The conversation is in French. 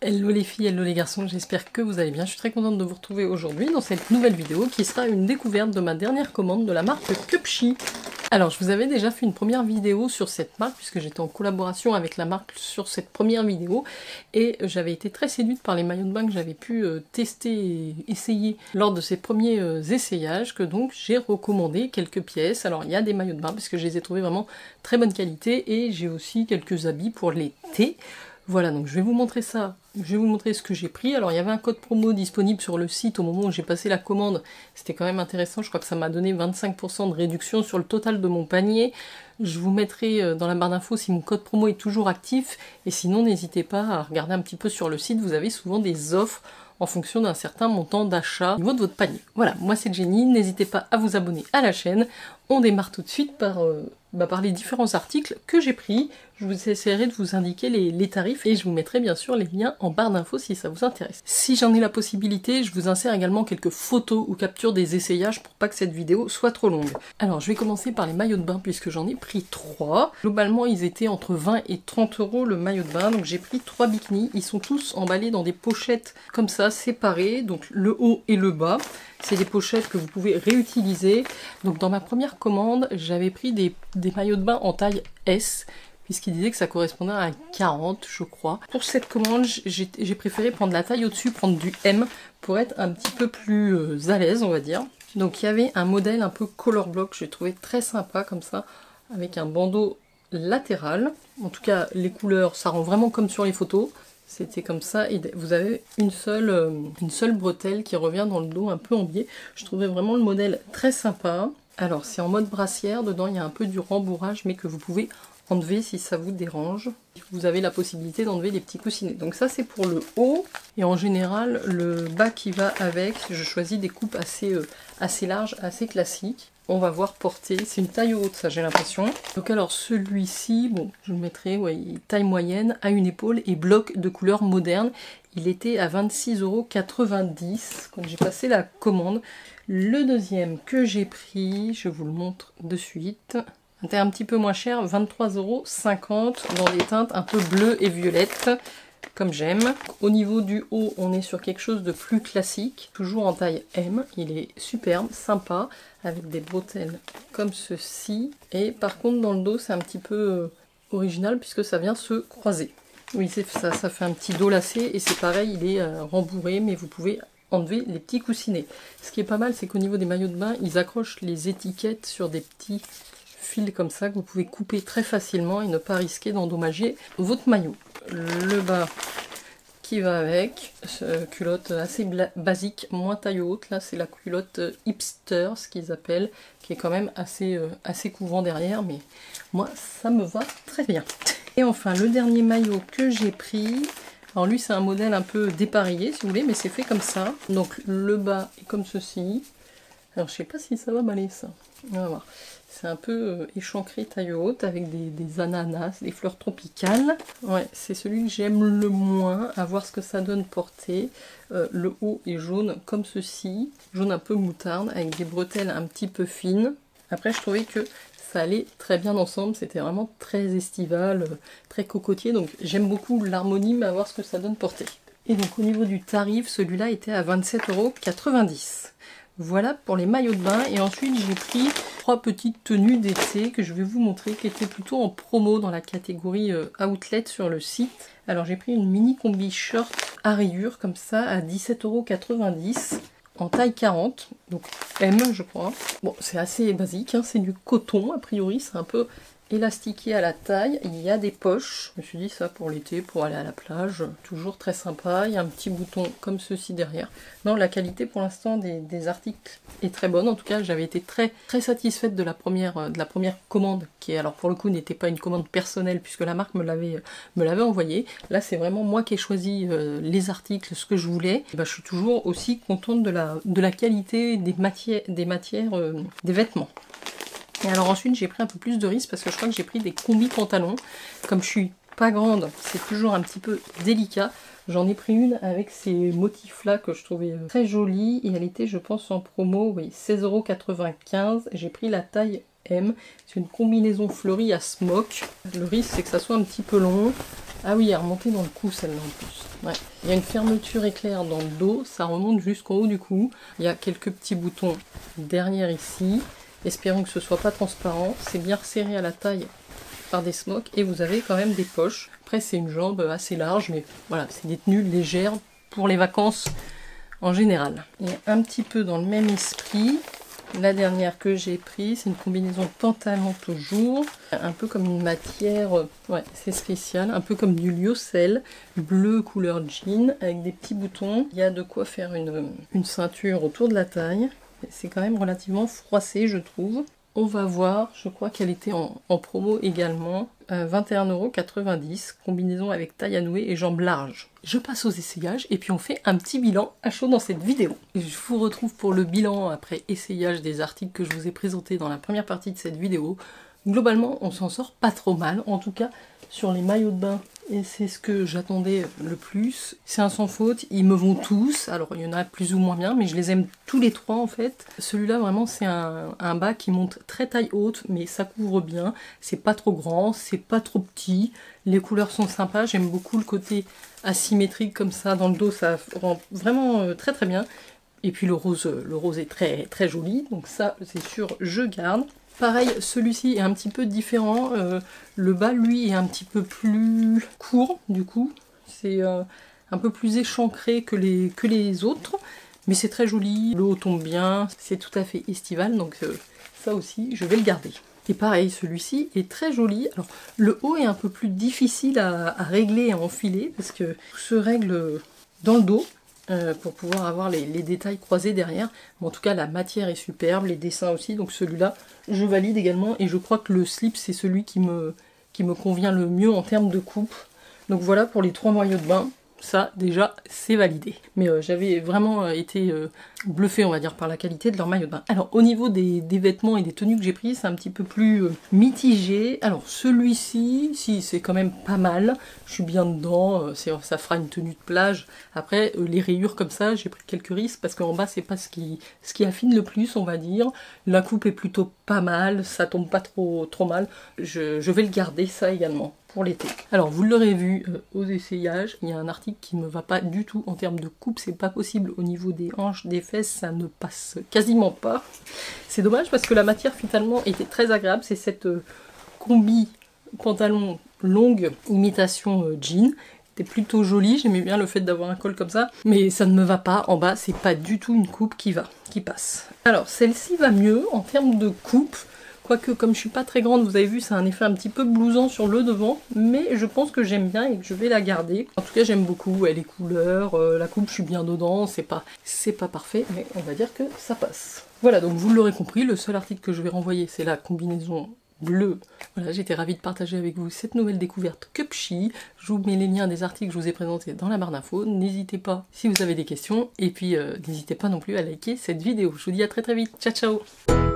Hello les filles, hello les garçons, j'espère que vous allez bien. Je suis très contente de vous retrouver aujourd'hui dans cette nouvelle vidéo qui sera une découverte de ma dernière commande de la marque Cupshe. Alors je vous avais déjà fait une première vidéo sur cette marque puisque j'étais en collaboration avec la marque sur cette première vidéo et j'avais été très séduite par les maillots de bain que j'avais pu tester et essayer lors de ces premiers essayages, que donc j'ai recommandé quelques pièces. Alors il y a des maillots de bain parce que je les ai trouvés vraiment très bonne qualité et j'ai aussi quelques habits pour l'été. Voilà, donc je vais vous montrer ça, je vais vous montrer ce que j'ai pris. Alors il y avait un code promo disponible sur le site au moment où j'ai passé la commande, c'était quand même intéressant, je crois que ça m'a donné 25% de réduction sur le total de mon panier. Je vous mettrai dans la barre d'infos si mon code promo est toujours actif, et sinon n'hésitez pas à regarder un petit peu sur le site, vous avez souvent des offres en fonction d'un certain montant d'achat au niveau de votre panier. Voilà, moi c'est Jenny, n'hésitez pas à vous abonner à la chaîne. On démarre tout de suite par les différents articles que j'ai pris. Je vous essaierai de vous indiquer les tarifs et je vous mettrai bien sûr les liens en barre d'infos si ça vous intéresse. Si j'en ai la possibilité, je vous insère également quelques photos ou captures des essayages pour pas que cette vidéo soit trop longue. Alors je vais commencer par les maillots de bain puisque j'en ai pris 3. Globalement ils étaient entre 20 et 30 € le maillot de bain, donc j'ai pris 3 bikinis. Ils sont tous emballés dans des pochettes comme ça, séparées, donc le haut et le bas. C'est des pochettes que vous pouvez réutiliser. Donc dans ma première commande, j'avais pris des maillots de bain en taille S, puisqu'il disait que ça correspondait à un 40, je crois. Pour cette commande, j'ai préféré prendre la taille au-dessus, prendre du M, pour être un petit peu plus à l'aise, on va dire. Donc il y avait un modèle un peu color block, j'ai trouvé très sympa comme ça, avec un bandeau latéral. En tout cas, les couleurs, ça rend vraiment comme sur les photos. C'était comme ça, et vous avez une seule bretelle qui revient dans le dos un peu en biais. Je trouvais vraiment le modèle très sympa. Alors c'est en mode brassière, dedans il y a un peu du rembourrage, mais que vous pouvez enlever si ça vous dérange. Vous avez la possibilité d'enlever les petits coussinets. Donc ça c'est pour le haut, et en général le bas qui va avec, je choisis des coupes assez larges, assez classiques. On va voir porter, c'est une taille haute ça j'ai l'impression. Donc alors celui-ci, bon je le mettrai, ouais, taille moyenne, à une épaule et bloc de couleur moderne. Il était à 26,90 € quand j'ai passé la commande. Le deuxième que j'ai pris, je vous le montre de suite. Un petit peu moins cher, 23,50 € dans des teintes un peu bleues et violettes, comme j'aime. Au niveau du haut, on est sur quelque chose de plus classique, toujours en taille M. Il est superbe, sympa, avec des bretelles comme ceci. Et par contre, dans le dos, c'est un petit peu original puisque ça vient se croiser. Oui, c'est ça, ça fait un petit dos lacé et c'est pareil, il est rembourré, mais vous pouvez enlever les petits coussinets. Ce qui est pas mal, c'est qu'au niveau des maillots de bain, ils accrochent les étiquettes sur des petits fils comme ça que vous pouvez couper très facilement et ne pas risquer d'endommager votre maillot. Le bas qui va avec, culotte assez basique, moins taille haute, là c'est la culotte hipster, ce qu'ils appellent, qui est quand même assez couvrant derrière, mais moi ça me va très bien. Et enfin le dernier maillot que j'ai pris, alors lui c'est un modèle un peu dépareillé si vous voulez, mais c'est fait comme ça, donc le bas est comme ceci. Alors je sais pas si ça va m'aller ça, on va voir. C'est un peu échancré taille haute avec des ananas, des fleurs tropicales. Ouais, c'est celui que j'aime le moins, à voir ce que ça donne porter. Le haut est jaune comme ceci, jaune un peu moutarde, avec des bretelles un petit peu fines. Après je trouvais que ça allait très bien ensemble, c'était vraiment très estival, très cocotier, donc j'aime beaucoup l'harmonie, mais à voir ce que ça donne porter. Et donc au niveau du tarif, celui-là était à 27,90 €. Voilà pour les maillots de bain, et ensuite j'ai pris 3 petites tenues d'été que je vais vous montrer, qui étaient plutôt en promo dans la catégorie outlet sur le site. Alors j'ai pris une mini combi short à rayures comme ça à 17,90 € en taille 40, donc M je crois. Bon c'est assez basique, hein, c'est du coton a priori, c'est un peu élastiqué à la taille, il y a des poches, je me suis dit ça pour l'été, pour aller à la plage, toujours très sympa. Il y a un petit bouton comme ceci derrière. Non, la qualité pour l'instant des articles est très bonne, en tout cas j'avais été très satisfaite de la première commande, qui alors pour le coup n'était pas une commande personnelle puisque la marque me l'avait envoyé. Là c'est vraiment moi qui ai choisi les articles, ce que je voulais. Et ben, je suis toujours aussi contente de la qualité des matières, des vêtements. Et alors ensuite j'ai pris un peu plus de risque parce que je crois que j'ai pris des combis pantalons. Comme je suis pas grande, c'est toujours un petit peu délicat. J'en ai pris une avec ces motifs là que je trouvais très jolie, et elle était je pense en promo, oui, 16,95 €. J'ai pris la taille M. C'est une combinaison fleurie à smock. Le risque c'est que ça soit un petit peu long. Ah oui, elle est remontée dans le cou celle-là en plus. Ouais. Il y a une fermeture éclair dans le dos, ça remonte jusqu'en haut du cou. Il y a quelques petits boutons derrière ici. Espérons que ce soit pas transparent. C'est bien resserré à la taille par des smocks et vous avez quand même des poches. Après c'est une jambe assez large, mais voilà, c'est des tenues légères pour les vacances en général. Et un petit peu dans le même esprit, la dernière que j'ai prise, c'est une combinaison pantalon toujours, un peu comme une matière, ouais c'est spécial, un peu comme du lyocell, bleu couleur jean, avec des petits boutons. Il y a de quoi faire une ceinture autour de la taille. C'est quand même relativement froissé je trouve. On va voir, je crois qu'elle était en promo également, 21,90 €, combinaison avec taille à nouer et jambes larges. Je passe aux essayages et puis on fait un petit bilan à chaud dans cette vidéo. Je vous retrouve pour le bilan après essayage des articles que je vous ai présentés dans la première partie de cette vidéo. Globalement, on s'en sort pas trop mal, en tout cas sur les maillots de bain, et c'est ce que j'attendais le plus. C'est un sans faute, ils me vont tous, alors il y en a plus ou moins bien, mais je les aime tous les trois en fait. Celui-là vraiment c'est un bas qui monte très taille haute, mais ça couvre bien, c'est pas trop grand, c'est pas trop petit, les couleurs sont sympas, j'aime beaucoup le côté asymétrique comme ça dans le dos, ça rend vraiment très très bien. Et puis le rose est très très joli, donc ça c'est sûr je garde. Pareil, celui-ci est un petit peu différent, le bas lui est un petit peu plus court du coup, c'est un peu plus échancré que les autres, mais c'est très joli, le haut tombe bien, c'est tout à fait estival, donc ça aussi je vais le garder. Et pareil, celui-ci est très joli, alors le haut est un peu plus difficile à régler et à enfiler, parce que tout se règle dans le dos, pour pouvoir avoir les détails croisés derrière. Mais en tout cas la matière est superbe, les dessins aussi, donc celui-là je valide également et je crois que le slip c'est celui qui me convient le mieux en termes de coupe. Donc voilà pour les trois maillots de bain, ça déjà c'est validé. Mais j'avais vraiment été bluffée on va dire par la qualité de leur maillot de bain. Alors au niveau des vêtements et des tenues que j'ai pris, c'est un petit peu plus mitigé. Alors celui-ci, si c'est quand même pas mal, je suis bien dedans, ça fera une tenue de plage. Après les rayures comme ça, j'ai pris quelques risques parce qu'en bas c'est pas ce qui affine le plus on va dire. La coupe est plutôt pas mal, ça tombe pas trop mal. Je vais le garder ça également pour l'été. Alors vous l'aurez vu aux essayages, il y a un article qui me va pas du tout en termes de coupe, c'est pas possible au niveau des hanches, des fesses, ça ne passe quasiment pas. C'est dommage parce que la matière finalement était très agréable, c'est cette combi pantalon longue imitation jean. C'était plutôt joli, j'aimais bien le fait d'avoir un col comme ça, mais ça ne me va pas, en bas c'est pas du tout une coupe qui passe. Alors celle-ci va mieux en termes de coupe, quoique comme je suis pas très grande, vous avez vu, c'est un effet un petit peu blousant sur le devant, mais je pense que j'aime bien et que je vais la garder. En tout cas j'aime beaucoup, les couleurs, la coupe je suis bien dedans, c'est pas parfait, mais on va dire que ça passe. Voilà, donc vous l'aurez compris, le seul article que je vais renvoyer c'est la combinaison bleu. Voilà, j'étais ravie de partager avec vous cette nouvelle découverte Cupshe. Je vous mets les liens des articles que je vous ai présentés dans la barre d'infos. N'hésitez pas si vous avez des questions. Et puis n'hésitez pas non plus à liker cette vidéo. Je vous dis à très très vite. Ciao ciao.